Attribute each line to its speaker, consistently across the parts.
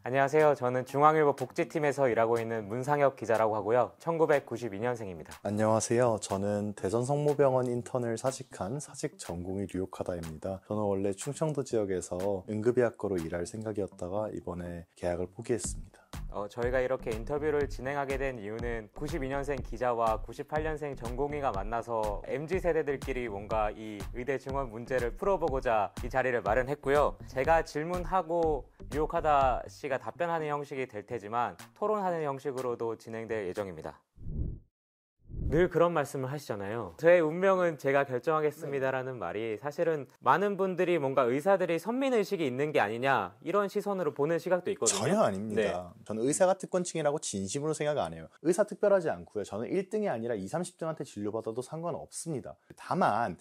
Speaker 1: 안녕하세요. 저는 중앙일보 복지팀에서 일하고 있는 문상혁 기자라고 하고요. 1992년생입니다.
Speaker 2: 안녕하세요. 저는 대전성모병원 인턴을 사직한 사직 전공의 류옥하다입니다. 저는 원래 충청도 지역에서 응급의학과로 일할 생각이었다가 이번에 계약을 포기했습니다.
Speaker 1: 저희가 이렇게 인터뷰를 진행하게 된 이유는 92년생 기자와 98년생 전공의가 만나서 MZ세대들끼리 뭔가 이 의대 증원 문제를 풀어보고자 이 자리를 마련했고요. 제가 질문하고 류옥하다 씨가 답변하는 형식이 될 테지만 토론하는 형식으로도 진행될 예정입니다. 늘 그런 말씀을 하시잖아요. 저의 운명은 제가 결정하겠습니다라는 말이 사실은 많은 분들이 뭔가 의사들이 선민의식이 있는 게 아니냐 이런 시선으로 보는 시각도 있거든요.
Speaker 2: 전혀 아닙니다. 네. 저는 의사가 특권층이라고 진심으로 생각 안 해요. 의사 특별하지 않고요. 저는 1등이 아니라 20, 30등한테 진료받아도 상관없습니다. 다만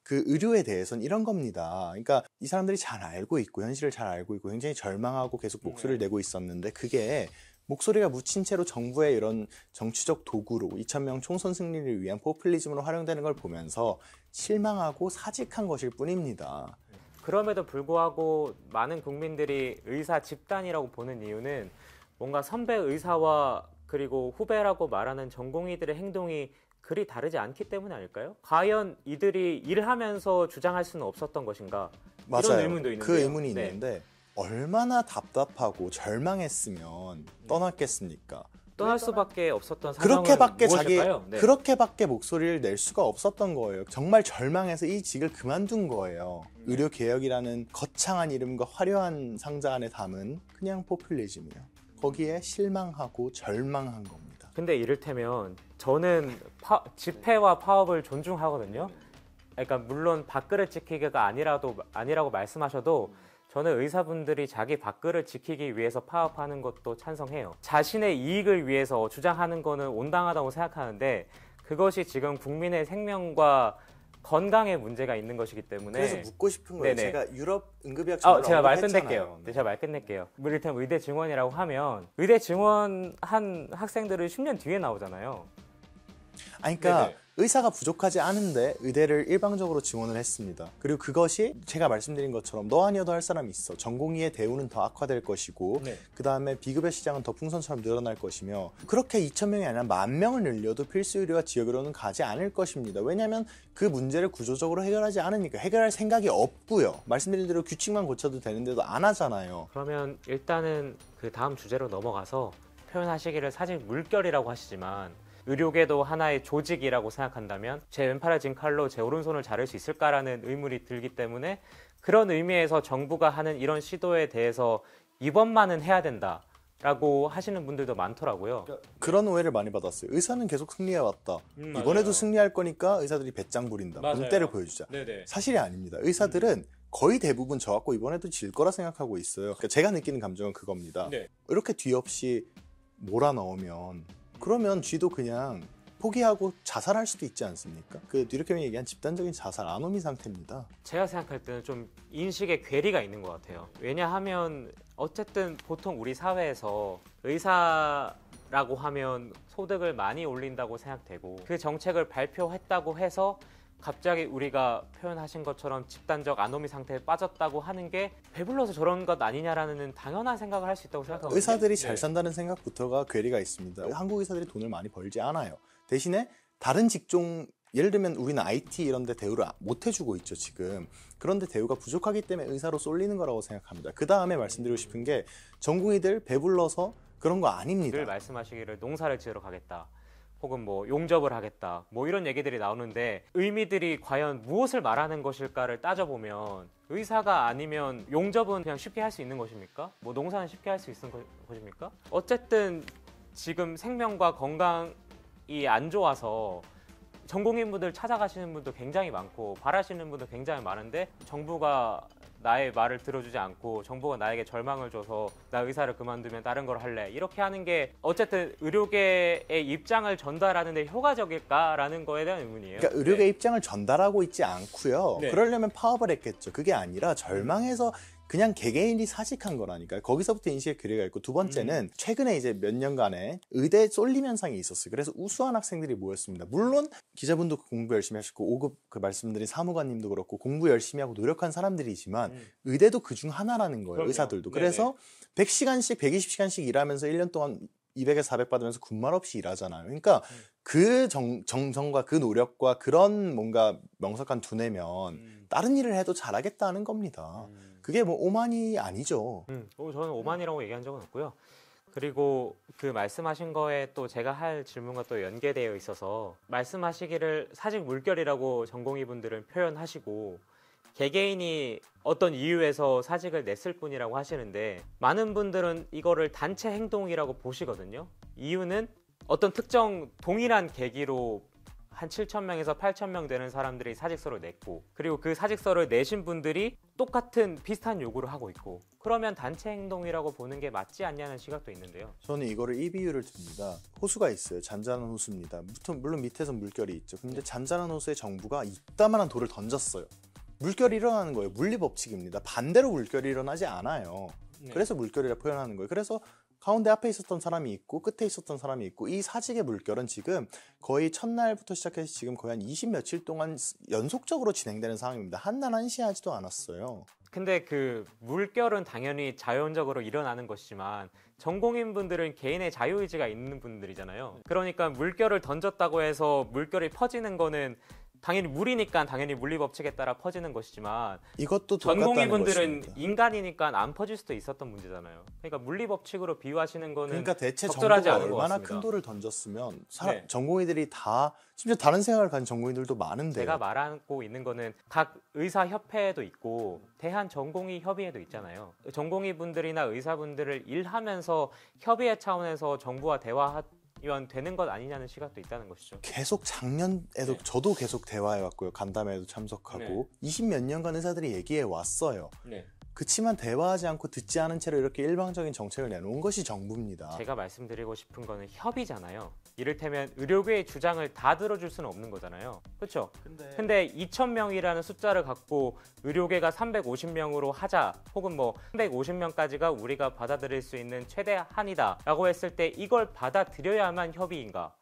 Speaker 2: 그 의료에 대해서는 이런 겁니다. 그러니까 이 사람들이 잘 알고 있고 현실을 잘 알고 있고 굉장히 절망하고 계속 목소리를 내고 있었는데 그게 목소리가 묻힌 채로 정부의 이런 정치적 도구로 2,000명 총선 승리를 위한 포퓰리즘으로 활용되는 걸 보면서 실망하고 사직한 것일 뿐입니다.
Speaker 1: 그럼에도 불구하고 많은 국민들이 의사 집단이라고 보는 이유는 뭔가 선배 의사와 그리고 후배라고 말하는 전공의들의 행동이 그리 다르지 않기 때문 아닐까요? 과연 이들이 일하면서 주장할 수는 없었던 것인가?
Speaker 2: 맞아요.
Speaker 1: 이런 의문도 있는데요.
Speaker 2: 그 의문이 있는데 얼마나 답답하고 절망했으면 떠났겠습니까?
Speaker 1: 떠날 수밖에 없었던 상황은 무엇일까요?
Speaker 2: 그렇게밖에 목소리를 낼 수가 없었던 거예요. 정말 절망해서 이 직을 그만둔 거예요. 의료개혁이라는 거창한 이름과 화려한 상자 안에 담은 그냥 포퓰리즘이요. 거기에 실망하고 절망한 겁니다.
Speaker 1: 근데 이를테면 저는 집회와 파업을 존중하거든요. 그러니까 물론 밥그릇 지키기가 아니라고 말씀하셔도 저는 의사분들이 자기 밥그릇 지키기 위해서 파업하는 것도 찬성해요. 자신의 이익을 위해서 주장하는 거는 온당하다고 생각하는데 그것이 지금 국민의 생명과 건강에 문제가 있는 것이기 때문에
Speaker 2: 그래서 묻고 싶은 거예요.
Speaker 1: 네네.
Speaker 2: 제가 유럽 응급의학 전문을
Speaker 1: 제가 말
Speaker 2: 언급했잖아요.
Speaker 1: 끝낼게요. 네, 제가 말 끝낼게요. 이를테면 의대 증원이라고 하면 의대 증원한 학생들은 10년 뒤에 나오잖아요.
Speaker 2: 아니, 그러니까
Speaker 1: 네네.
Speaker 2: 의사가 부족하지 않은데 의대를 일방적으로 증원을 했습니다. 그리고 그것이 제가 말씀드린 것처럼 너 아니어도 할 사람이 있어. 전공의의 대우는 더 악화될 것이고
Speaker 1: 네.
Speaker 2: 그 다음에 비급여 시장은 더 풍선처럼 늘어날 것이며 그렇게 2,000명이 아니라 10,000명을 늘려도 필수 의료와 지역 의료는 가지 않을 것입니다. 왜냐하면 그 문제를 구조적으로 해결하지 않으니까 해결할 생각이 없고요. 말씀드린 대로 규칙만 고쳐도 되는데도 안 하잖아요.
Speaker 1: 그러면 일단은 그 다음 주제로 넘어가서 표현하시기를 사실 물결이라고 하시지만 의료계도 하나의 조직이라고 생각한다면 제 왼팔을 진 칼로 제 오른손을 자를 수 있을까라는 의문이 들기 때문에 그런 의미에서 정부가 하는 이런 시도에 대해서 이번만은 해야 된다라고 하시는 분들도 많더라고요.
Speaker 2: 그런 오해를 많이 받았어요. 의사는 계속 승리해왔다. 이번에도 승리할 거니까 의사들이 배짱 부린다. 본때를 보여주자.
Speaker 1: 네네.
Speaker 2: 사실이 아닙니다. 의사들은 거의 대부분 저같고 이번에도 질 거라 생각하고 있어요. 그러니까 제가 느끼는 감정은 그겁니다.
Speaker 1: 네.
Speaker 2: 이렇게 뒤 없이 몰아넣으면 그러면 쥐도 그냥 포기하고 자살할 수도 있지 않습니까? 그 류르켐이 얘기한 집단적인 자살, 아노미 상태입니다.
Speaker 1: 제가 생각할 때는 좀 인식의 괴리가 있는 것 같아요. 왜냐하면 어쨌든 보통 우리 사회에서 의사라고 하면 소득을 많이 올린다고 생각되고 그 정책을 발표했다고 해서 갑자기 우리가 표현하신 것처럼 집단적 아노미 상태에 빠졌다고 하는 게 배불러서 저런 것 아니냐라는 당연한 생각을 할 수 있다고 생각하거든요.
Speaker 2: 의사들이 잘 산다는 생각부터가 괴리가 있습니다. 한국 의사들이 돈을 많이 벌지 않아요. 대신에 다른 직종, 예를 들면 우리는 IT 이런 데 대우를 못 해주고 있죠, 지금. 그런데 대우가 부족하기 때문에 의사로 쏠리는 거라고 생각합니다. 그 다음에 말씀드리고 싶은 게 전공의들 배불러서 그런 거 아닙니다.
Speaker 1: 늘 말씀하시기를 농사를 지으러 가겠다. 혹은 뭐 용접을 하겠다. 뭐 이런 얘기들이 나오는데 의미들이 과연 무엇을 말하는 것일까를 따져보면 의사가 아니면 용접은 그냥 쉽게 할 수 있는 것입니까? 뭐 농사는 쉽게 할 수 있는 것입니까? 어쨌든 지금 생명과 건강이 안 좋아서 전공인분들 찾아가시는 분도 굉장히 많고 바라시는 분도 굉장히 많은데 정부가 나의 말을 들어주지 않고 정부가 나에게 절망을 줘서 나 의사를 그만두면 다른 걸 할래 이렇게 하는 게 어쨌든 의료계의 입장을 전달하는 데 효과적일까라는 거에 대한 의문이에요.
Speaker 2: 그러니까 의료계 입장을 전달하고 있지 않고요.
Speaker 1: 네.
Speaker 2: 그러려면 파업을 했겠죠. 그게 아니라 절망해서 그냥 개개인이 사직한 거라니까요. 거기서부터 인식의 괴리가 있고 두 번째는 최근에 이제 몇 년간에 의대 쏠림 현상이 있었어요. 그래서 우수한 학생들이 모였습니다. 물론 기자분도 공부 열심히 하셨고 5급 그 말씀드린 사무관님도 그렇고 공부 열심히 하고 노력한 사람들이지만 의대도 그중 하나라는 거예요.
Speaker 1: 그럼요.
Speaker 2: 의사들도.
Speaker 1: 네네.
Speaker 2: 그래서 100시간씩 120시간씩 일하면서 1년 동안 200에서 400 받으면서 군말 없이 일하잖아요. 그러니까 그 정성과 그 노력과 그런 뭔가 명석한 두뇌면 다른 일을 해도 잘하겠다는 겁니다. 그게 뭐 오만이 아니죠.
Speaker 1: 저는 오만이라고 얘기한 적은 없고요. 그리고 그 말씀하신 거에 또 제가 할 질문과 또 연계되어 있어서 말씀하시기를 사직 물결이라고 전공의 분들은 표현하시고 개개인이 어떤 이유에서 사직을 냈을 뿐이라고 하시는데 많은 분들은 이거를 단체 행동이라고 보시거든요. 이유는 어떤 특정 동일한 계기로 한 7,000명에서 8,000명 되는 사람들이 사직서를 냈고 그리고 그 사직서를 내신 분들이 똑같은 비슷한 요구를 하고 있고 그러면 단체 행동이라고 보는 게 맞지 않냐는 시각도 있는데요.
Speaker 2: 저는 이거를 이 비유를 듭니다. 호수가 있어요. 잔잔한 호수입니다. 물론 밑에서 물결이 있죠. 근데 잔잔한 호수에 정부가 이따만한 돌을 던졌어요. 물결이 일어나는 거예요. 물리법칙입니다. 반대로 물결이 일어나지 않아요. 그래서 물결이라 표현하는 거예요. 그래서 가운데 앞에 있었던 사람이 있고 끝에 있었던 사람이 있고 이 사직의 물결은 지금 거의 첫날부터 시작해서 지금 거의 한 20 며칠 동안 연속적으로 진행되는 상황입니다. 한날 한시하지도 않았어요.
Speaker 1: 근데 그 물결은 당연히 자연적으로 일어나는 것이지만 전공인 분들은 개인의 자유의지가 있는 분들이잖아요. 그러니까 물결을 던졌다고 해서 물결이 퍼지는 거는 당연히 물이니까 당연히 물리법칙에 따라 퍼지는 것이지만
Speaker 2: 이것도
Speaker 1: 전공의 분들은
Speaker 2: 것입니다.
Speaker 1: 인간이니까 안 퍼질 수도 있었던 문제잖아요. 그러니까 물리법칙으로 비유하시는 거는
Speaker 2: 그러니까 대체
Speaker 1: 적절하지
Speaker 2: 정부가
Speaker 1: 않은 것
Speaker 2: 얼마나
Speaker 1: 같습니다.
Speaker 2: 큰 돌을 던졌으면
Speaker 1: 네.
Speaker 2: 전공의들이 다 심지어 다른 생각을 가진 전공의들도 많은데
Speaker 1: 제가 말하고 있는 거는 각 의사협회에도 있고 대한전공의 협의회도 있잖아요. 전공의 분들이나 의사분들을 일하면서 협의회 차원에서 정부와 대화하면 되는 것 아니냐는 시각도 있다는 것이죠.
Speaker 2: 계속 작년에도
Speaker 1: 네.
Speaker 2: 저도 계속 대화해 왔고요. 간담회에도 참석하고
Speaker 1: 네.
Speaker 2: 20 몇 년간 의사들이 얘기해 왔어요.
Speaker 1: 네.
Speaker 2: 그치만 대화하지 않고 듣지 않은 채로 이렇게 일방적인 정책을 내놓은 것이 정부입니다.
Speaker 1: 제가 말씀드리고 싶은 거는 협의잖아요. 이를테면 의료계의 주장을 다 들어줄 수는 없는 거잖아요. 그렇죠? 근데 2,000명이라는 숫자를 갖고 의료계가 350명으로 하자 혹은 뭐 350명까지가 우리가 받아들일 수 있는 최대 한이다 라고 했을 때 이걸 받아들여야만 협의인가?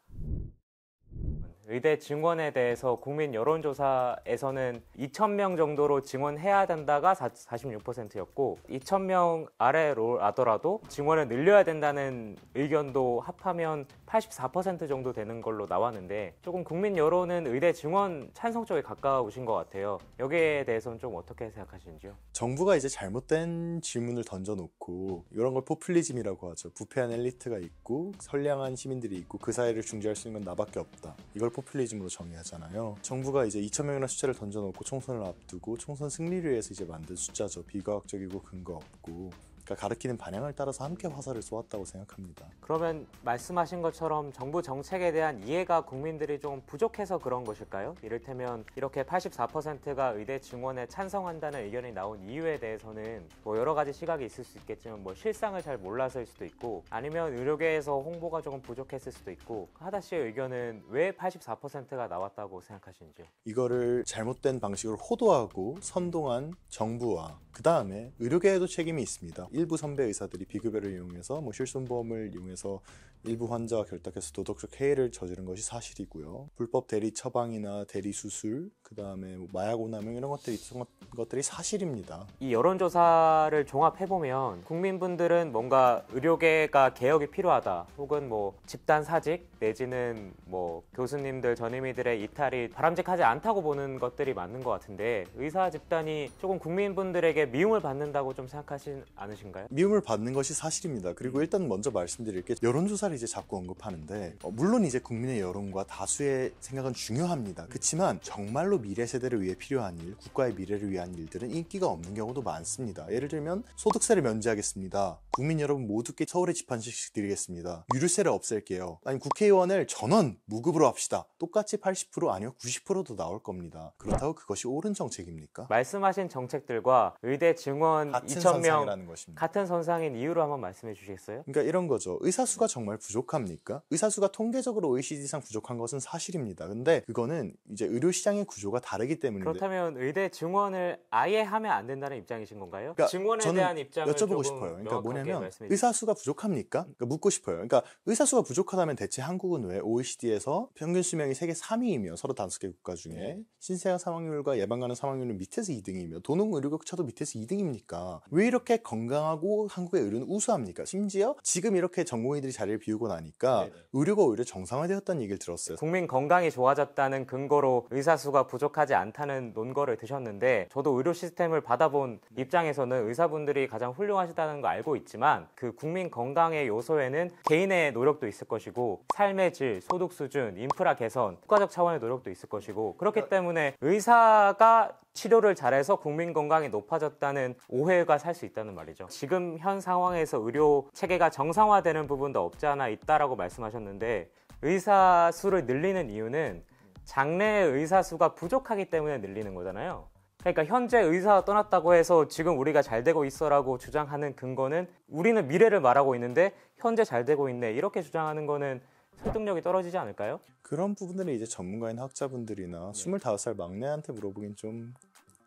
Speaker 1: 의대 증원에 대해서 국민 여론조사에서는 2,000명 정도로 증원해야 된다가 46%였고 2,000명 아래로라더라도 증원을 늘려야 된다는 의견도 합하면 84% 정도 되는 걸로 나왔는데 조금 국민 여론은 의대 증원 찬성 쪽에 가까우신 것 같아요. 여기에 대해서는 좀 어떻게 생각하시는지요?
Speaker 2: 정부가 이제 잘못된 질문을 던져놓고 이런 걸 포퓰리즘이라고 하죠. 부패한 엘리트가 있고 선량한 시민들이 있고 그 사이를 중재할 수 있는 건 나밖에 없다. 이걸 포퓰리즘으로 정의하잖아요. 정부가 이제 2,000명이라는 숫자를 던져놓고 총선을 앞두고 총선 승리를 위해서 이제 만든 숫자죠. 비과학적이고 근거 없고. 그러니까 가리키는 방향을 따라서 함께 화살을 쏘았다고 생각합니다.
Speaker 1: 그러면 말씀하신 것처럼 정부 정책에 대한 이해가 국민들이 좀 부족해서 그런 것일까요? 이를테면 이렇게 84%가 의대 증원에 찬성한다는 의견이 나온 이유에 대해서는 뭐 여러 가지 시각이 있을 수 있겠지만 뭐 실상을 잘 몰라서일 수도 있고 아니면 의료계에서 홍보가 조금 부족했을 수도 있고 하다 씨의 의견은 왜 84%가 나왔다고 생각하시는지요?
Speaker 2: 이거를 잘못된 방식으로 호도하고 선동한 정부와 그 다음에 의료계에도 책임이 있습니다. 일부 선배 의사들이 비급여를 이용해서 뭐 실손보험을 이용해서 일부 환자와 결탁해서 도덕적 해이를 저지른 것이 사실이고요. 불법 대리 처방이나 대리 수술, 그 다음에 뭐 마약 오남용 이런 것들이 있었던 것들이 사실입니다.
Speaker 1: 이 여론조사를 종합해보면 국민분들은 뭔가 의료계가 개혁이 필요하다 혹은 뭐 집단 사직 내지는 뭐 교수님들 전임의들의 이탈이 바람직하지 않다고 보는 것들이 맞는 것 같은데 의사 집단이 조금 국민분들에게 미움을 받는다고 좀 생각하진 않으신가요?
Speaker 2: 미움을 받는 것이 사실입니다. 그리고 일단 먼저 말씀드릴 게 여론조사를 이제 자꾸 언급하는데 물론 이제 국민의 여론과 다수의 생각은 중요합니다. 그렇지만 정말로 미래 세대를 위해 필요한 일, 국가의 미래를 위한 일들은 인기가 없는 경우도 많습니다. 예를 들면 소득세를 면제하겠습니다. 국민 여러분 모두께 서울에 집 한 채씩 드리겠습니다. 유류세를 없앨게요. 아니 국회의원을 전원 무급으로 합시다. 똑같이 80% 아니요 90%도 나올 겁니다. 그렇다고 그것이 옳은 정책입니까?
Speaker 1: 말씀하신 정책들과 의대 증원
Speaker 2: 같은
Speaker 1: 2,000명
Speaker 2: 선상이라는 것입니다.
Speaker 1: 같은 선상인 이유로 한번 말씀해 주시겠어요?
Speaker 2: 그러니까 이런 거죠. 의사 수가 정말 부족합니까? 의사 수가 통계적으로 OECD상 부족한 것은 사실입니다. 근데 그거는 이제 의료 시장의 구조가 다르기 때문인데.
Speaker 1: 그렇다면 의대 증원을 아예 하면 안 된다는 입장이신 건가요?
Speaker 2: 그러니까
Speaker 1: 증원에
Speaker 2: 저는
Speaker 1: 대한 입장을
Speaker 2: 여쭤보고
Speaker 1: 조금
Speaker 2: 싶어요. 그러니까
Speaker 1: 명확하게
Speaker 2: 뭐냐면
Speaker 1: 말씀해 주세요.
Speaker 2: 의사 수가 부족합니까? 그러니까 묻고 싶어요. 그러니까 의사 수가 부족하다면 대체 한국은 왜 OECD에서 평균 수명이 세계 3위이며 35개 국가 중에 신생아 사망률과 예방 가능 사망률은 밑에서 2등이며 도농 의료격차도 밑에서 2등입니까? 왜 이렇게 건강한 건강하고 한국의 의료는 우수합니까? 심지어 지금 이렇게 전공의들이 자리를 비우고 나니까
Speaker 1: 네네.
Speaker 2: 의료가 오히려 정상화되었다는 얘기를 들었어요.
Speaker 1: 국민 건강이 좋아졌다는 근거로 의사 수가 부족하지 않다는 논거를 드셨는데 저도 의료 시스템을 받아본 입장에서는 의사분들이 가장 훌륭하시다는 거 알고 있지만 그 국민 건강의 요소에는 개인의 노력도 있을 것이고 삶의 질, 소득 수준, 인프라 개선, 국가적 차원의 노력도 있을 것이고 그렇기 때문에 의사가 치료를 잘해서 국민 건강이 높아졌다는 오해가 살 수 있다는 말이죠. 지금 현 상황에서 의료 체계가 정상화되는 부분도 없지 않아 있다라고 말씀하셨는데 의사 수를 늘리는 이유는 장래 의사 수가 부족하기 때문에 늘리는 거잖아요. 그러니까 현재 의사가 떠났다고 해서 지금 우리가 잘 되고 있어라고 주장하는 근거는 우리는 미래를 말하고 있는데 현재 잘 되고 있네 이렇게 주장하는 거는 설득력이 떨어지지 않을까요?
Speaker 2: 그런 부분들은 이제 전문가인 학자분들이나 25살 막내한테 물어보긴 좀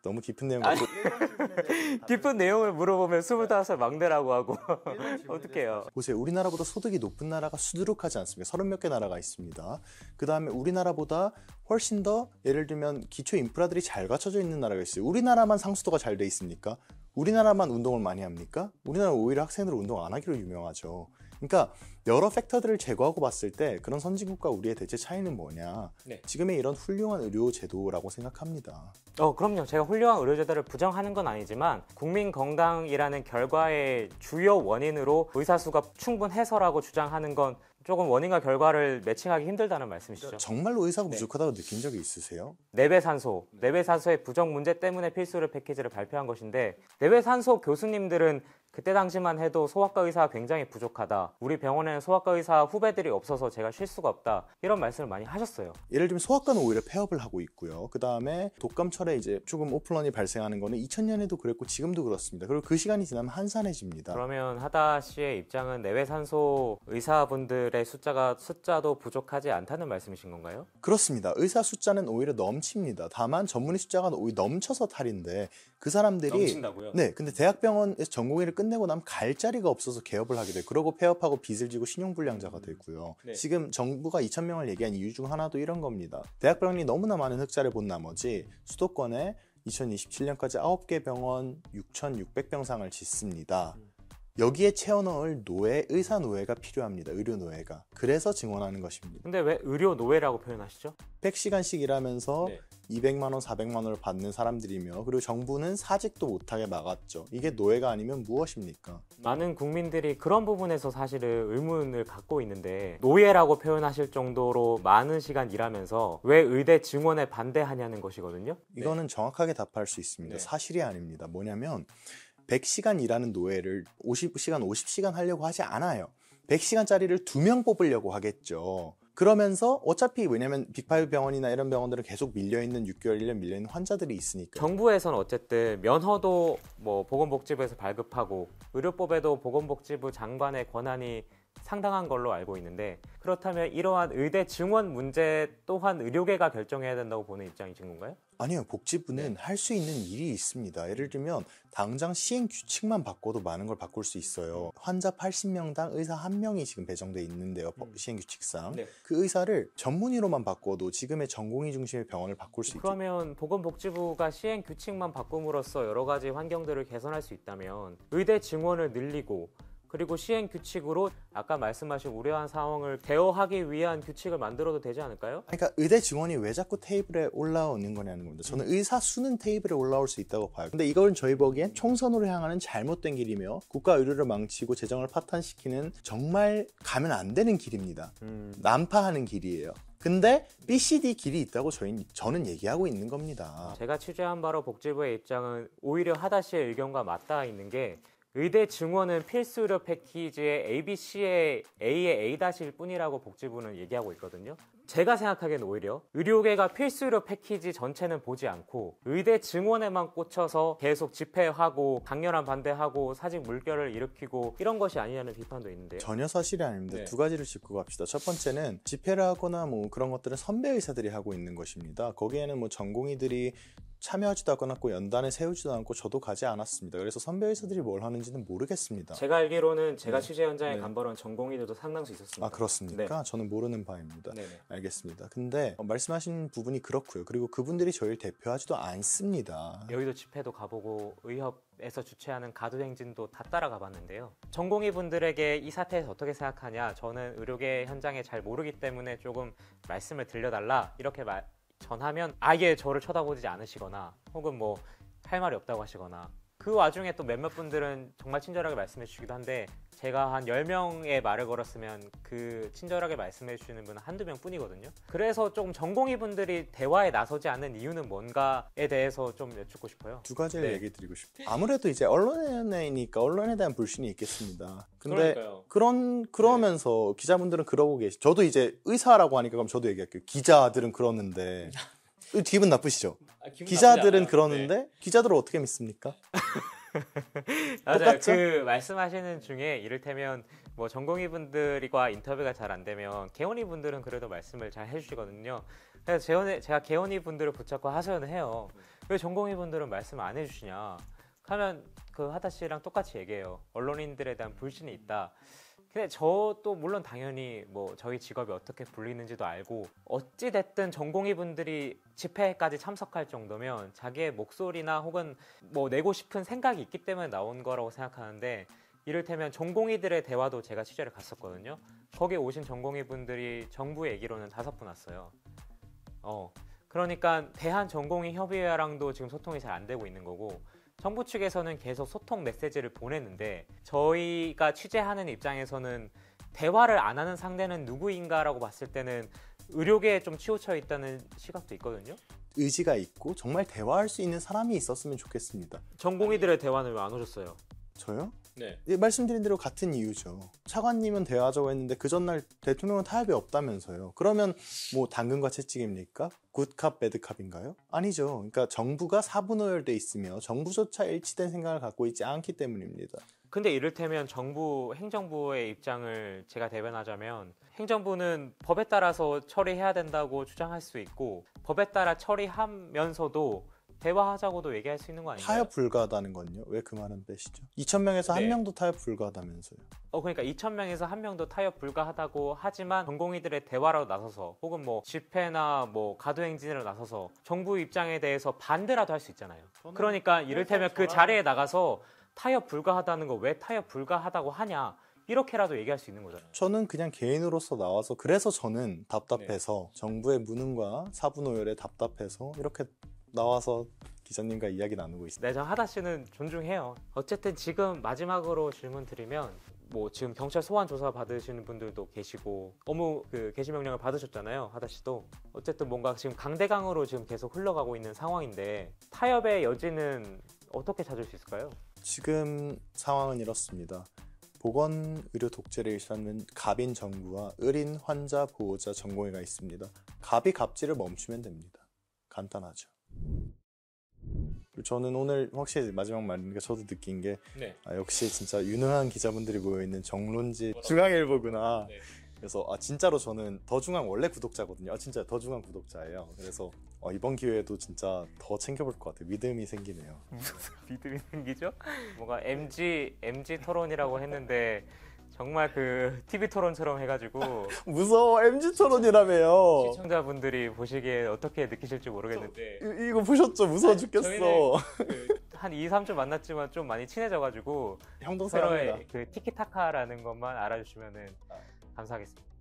Speaker 2: 너무 깊은 내용 같고
Speaker 1: 깊은 내용을 물어보면 25살 막내라고 하고 어떡해요.
Speaker 2: 보세요. 우리나라보다 소득이 높은 나라가 수두룩하지 않습니까? 30몇 개 나라가 있습니다. 그 다음에 우리나라보다 훨씬 더 예를 들면 기초 인프라들이 잘 갖춰져 있는 나라가 있어요. 우리나라만 상수도가 잘 돼 있습니까? 우리나라만 운동을 많이 합니까? 우리나라는 오히려 학생들 운동 안 하기로 유명하죠. 그러니까 여러 팩터들을 제거하고 봤을 때 그런 선진국과 우리의 대체 차이는 뭐냐.
Speaker 1: 네.
Speaker 2: 지금의 이런 훌륭한 의료 제도라고 생각합니다.
Speaker 1: 그럼요. 제가 훌륭한 의료제도를 부정하는 건 아니지만 국민 건강이라는 결과의 주요 원인으로 의사 수가 충분해서라고 주장하는 건 조금 원인과 결과를 매칭하기 힘들다는 말씀이시죠.
Speaker 2: 정말로 의사가 부족하다고 느낀 적이 있으세요?
Speaker 1: 내외산소의 부족 문제 때문에 필수의료 패키지를 발표한 것인데 내외산소 교수님들은 그때 당시만 해도 소아과 의사가 굉장히 부족하다. 우리 병원에는 소아과 의사 후배들이 없어서 제가 쉴 수가 없다. 이런 말씀을 많이 하셨어요.
Speaker 2: 예를 들면 소아과는 오히려 폐업을 하고 있고요. 그 다음에 독감철에 이제 조금 오플런이 발생하는 거는 2000년에도 그랬고 지금도 그렇습니다. 그리고 그 시간이 지나면 한산해집니다.
Speaker 1: 그러면 하다 씨의 입장은 내외산소 의사분들의 숫자도 부족하지 않다는 말씀이신 건가요?
Speaker 2: 그렇습니다. 의사 숫자는 오히려 넘칩니다. 다만 전문의 숫자가 오히려 넘쳐서 탈인데 그 사람들이
Speaker 1: 넘친다고요?
Speaker 2: 네, 근데 대학병원에서 전공의를 끝내고 나면 갈 자리가 없어서 개업을 하게 돼요. 그러고 폐업하고 빚을 지고 신용불량자가 되고요.
Speaker 1: 네.
Speaker 2: 지금 정부가 2,000명을 얘기한 이유 중 하나도 이런 겁니다. 대학병원이 너무나 많은 흑자를 본 나머지 수도권에 2027년까지 9개 병원 6,600병상을 짓습니다. 여기에 채워넣을 의사 노예가 필요합니다. 의료 노예가. 그래서 증원하는 것입니다.
Speaker 1: 근데 왜 의료 노예라고 표현하시죠?
Speaker 2: 100시간씩 일하면서
Speaker 1: 네.
Speaker 2: 200만 원, 400만 원을 받는 사람들이며 그리고 정부는 사직도 못하게 막았죠. 이게 노예가 아니면 무엇입니까?
Speaker 1: 많은 국민들이 그런 부분에서 사실은 의문을 갖고 있는데 노예라고 표현하실 정도로 많은 시간 일하면서 왜 의대 증원에 반대하냐는 것이거든요.
Speaker 2: 이거는 정확하게 답할 수 있습니다.
Speaker 1: 네.
Speaker 2: 사실이 아닙니다. 뭐냐면 100시간 일하는 노예를 50시간 하려고 하지 않아요. 100시간짜리를 2명 뽑으려고 하겠죠. 그러면서 어차피 왜냐면 빅5 병원이나 이런 병원들은 계속 밀려있는 6개월, 1년 밀려있는 환자들이 있으니까.
Speaker 1: 정부에서는 어쨌든 면허도 보건복지부에서 발급하고 의료법에도 보건복지부 장관의 권한이 상당한 걸로 알고 있는데 그렇다면 이러한 의대 증원 문제 또한 의료계가 결정해야 된다고 보는 입장이신 건가요?
Speaker 2: 아니요. 복지부는 할 수 있는 일이 있습니다. 예를 들면 당장 시행 규칙만 바꿔도 많은 걸 바꿀 수 있어요. 환자 80명당 의사 1명이 지금 배정돼 있는데요. 시행 규칙상.
Speaker 1: 네.
Speaker 2: 그 의사를 전문의로만 바꿔도 지금의 전공의 중심의 병원을 바꿀 수 있죠.
Speaker 1: 그러면 보건복지부가 시행 규칙만 바꿈으로써 여러 가지 환경들을 개선할 수 있다면 의대 증원을 늘리고 그리고 시행 규칙으로 아까 말씀하신 우려한 상황을 대어하기 위한 규칙을 만들어도 되지 않을까요?
Speaker 2: 그러니까 의대 증원이 왜 자꾸 테이블에 올라오는 거냐는 겁니다. 저는 의사 수는 테이블에 올라올 수 있다고 봐요. 근데 이건 저희 보기엔 총선으로 향하는 잘못된 길이며 국가 의료를 망치고 재정을 파탄시키는 정말 가면 안 되는 길입니다. 난파하는 길이에요. 근데 BCD 길이 있다고 저는 얘기하고 있는 겁니다.
Speaker 1: 제가 취재한 바로 복지부의 입장은 오히려 하다 씨의 의견과 맞닿아 있는 게 의대 증원은 필수 의료 패키지의 ABC의 A의 A-일 뿐이라고 복지부는 얘기하고 있거든요. 제가 생각하기에는 오히려 의료계가 필수 의료 패키지 전체는 보지 않고 의대 증원에만 꽂혀서 계속 집회하고 강렬한 반대하고 사직 물결을 일으키고 이런 것이 아니냐는 비판도 있는데요.
Speaker 2: 전혀 사실이 아닙니다.
Speaker 1: 네.
Speaker 2: 두 가지를 짚고 갑시다. 첫 번째는 집회를 하거나 그런 것들은 선배 의사들이 하고 있는 것입니다. 거기에는 전공의들이 참여하지도 않았고 연단에 세우지도 않고 저도 가지 않았습니다. 그래서 선배 의사들이 뭘 하는지는 모르겠습니다.
Speaker 1: 제가 알기로는 제가
Speaker 2: 네.
Speaker 1: 취재 현장에
Speaker 2: 네.
Speaker 1: 간 바로는 전공의들도 상당수 있었습니다.
Speaker 2: 아 그렇습니까? 저는 모르는 바입니다.
Speaker 1: 네네.
Speaker 2: 알겠습니다. 근데 말씀하신 부분이 그렇고요. 그리고 그분들이 저희를 대표하지도 않습니다.
Speaker 1: 여의도 집회도 가보고 의협에서 주최하는 가두행진도 다 따라가 봤는데요. 전공의 분들에게 이 사태에서 어떻게 생각하냐, 저는 의료계 현장에 잘 모르기 때문에 조금 말씀을 들려달라 이렇게 전하면 아예 저를 쳐다보지 않으시거나 혹은 뭐 할 말이 없다고 하시거나, 그 와중에 또 몇몇 분들은 정말 친절하게 말씀해 주시기도 한데 제가 한 10명의 말을 걸었으면 그 친절하게 말씀해 주시는 분은 한두 명 뿐이거든요. 그래서 조금 전공의 분들이 대화에 나서지 않는 이유는 뭔가에 대해서 좀 여쭙고 싶어요.
Speaker 2: 두 가지를
Speaker 1: 네.
Speaker 2: 얘기 드리고 싶어요. 아무래도 이제 언론이니까 언론에 대한 불신이 있겠습니다. 근데 그러면서 기자분들은 그러고 저도 이제 의사라고 하니까 그럼 저도 얘기할게요. 기자들은 그러는데 기분 나쁘시죠? 기자들은 그러는데 기자들을 어떻게 믿습니까?
Speaker 1: 맞아요.
Speaker 2: 똑같죠?
Speaker 1: 그 말씀하시는 중에 이를테면 뭐 전공의 분들과 인터뷰가 잘 안 되면 개원의 분들은 그래도 말씀을 잘 해주시거든요. 그래서 제가 개원의 분들을 붙잡고 하소연을 해요. 왜 전공의 분들은 말씀 안 해주시냐 하면 그 하다 씨랑 똑같이 얘기해요. 언론인들에 대한 불신이 있다. 근데 저도 물론 당연히 뭐 저희 직업이 어떻게 불리는지도 알고, 어찌 됐든 전공의 분들이 집회까지 참석할 정도면 자기의 목소리나 혹은 뭐 내고 싶은 생각이 있기 때문에 나온 거라고 생각하는데, 이를테면 전공의들의 대화도 제가 취재를 갔었거든요. 거기 오신 전공의 분들이 정부 얘기로는 5분 왔어요. 그러니까 대한전공의협의회랑도 지금 소통이 잘 안 되고 있는 거고, 정부 측에서는 계속 소통 메시지를 보냈는데 저희가 취재하는 입장에서는 대화를 안 하는 상대는 누구인가라고 봤을 때는 의료계에 좀 치우쳐 있다는 시각도 있거든요.
Speaker 2: 의지가 있고 정말 대화할 수 있는 사람이 있었으면 좋겠습니다.
Speaker 1: 전공의들의 대화는 왜 안 오셨어요?
Speaker 2: 저요?
Speaker 1: 네.
Speaker 2: 예, 말씀드린 대로 같은 이유죠. 차관님은 대화하자고 했는데 그 전날 대통령은 타협이 없다면서요. 그러면 뭐 당근과 채찍입니까? 굿캅 배드캅인가요? 아니죠. 그러니까 정부가 사분오열돼 있으며 정부조차 일치된 생각을 갖고 있지 않기 때문입니다.
Speaker 1: 근데 이를테면 행정부의 입장을 제가 대변하자면, 행정부는 법에 따라서 처리해야 된다고 주장할 수 있고 법에 따라 처리하면서도 대화하자고도 얘기할 수 있는 거 아닌가요?
Speaker 2: 타협 불가하다는 건요? 왜 그 말은 빼시죠? 2,000명에서 한
Speaker 1: 네.
Speaker 2: 명도 타협 불가하다면서요.
Speaker 1: 그러니까 2,000명에서 한 명도 타협 불가하다고 하지만 전공의들의 대화로 나서서 혹은 뭐 집회나 뭐 가두행진으로 나서서 정부 입장에 대해서 반대라도 할 수 있잖아요. 그러니까 이를테면 그 자리에 나가서 타협 불가하다는 거 왜 타협 불가하다고 하냐 이렇게라도 얘기할 수 있는 거잖아요.
Speaker 2: 저는 그냥 개인으로서 나와서, 그래서 저는 답답해서 정부의 무능과 사분오열에 답답해서 이렇게 나와서 기자님과 이야기 나누고 있습니다.
Speaker 1: 네, 저 하다 씨는 존중해요. 어쨌든 지금 마지막으로 질문 드리면, 뭐 지금 경찰 소환 조사 받으시는 분들도 계시고 업무 그 개시 명령을 받으셨잖아요, 하다 씨도. 어쨌든 뭔가 지금 강대강으로 지금 계속 흘러가고 있는 상황인데 타협의 여지는 어떻게 찾을 수 있을까요?
Speaker 2: 지금 상황은 이렇습니다. 보건의료 독재를 일삼는 갑인 정부와 을인 환자 보호자 전공의가 있습니다. 갑이 갑질을 멈추면 됩니다. 간단하죠. 저는 오늘 확실히 마지막 말이니까 저도 느낀 게 역시 진짜 유능한 기자분들이 모여있는 정론지 중앙일보구나. 그래서 진짜로 저는 더중앙 원래 구독자거든요. 진짜 더중앙 구독자예요. 그래서 이번 기회에도 진짜 더 챙겨볼 것 같아요. 믿음이 생기네요.
Speaker 1: 무슨 믿음이 생기죠? 뭔가 MG 토론이라고 했는데 정말 그 TV 토론처럼 해가지고
Speaker 2: 무서워. MG 토론이라며요.
Speaker 1: 시청자분들이 보시기에 어떻게 느끼실지 모르겠는데
Speaker 2: 이거 보셨죠? 무서워 죽겠어.
Speaker 1: 저희는 한 2, 3주 만났지만 좀 많이 친해져가지고
Speaker 2: 형동 사랑합니다.
Speaker 1: 서로의 그 티키타카라는 것만 알아주시면 감사하겠습니다.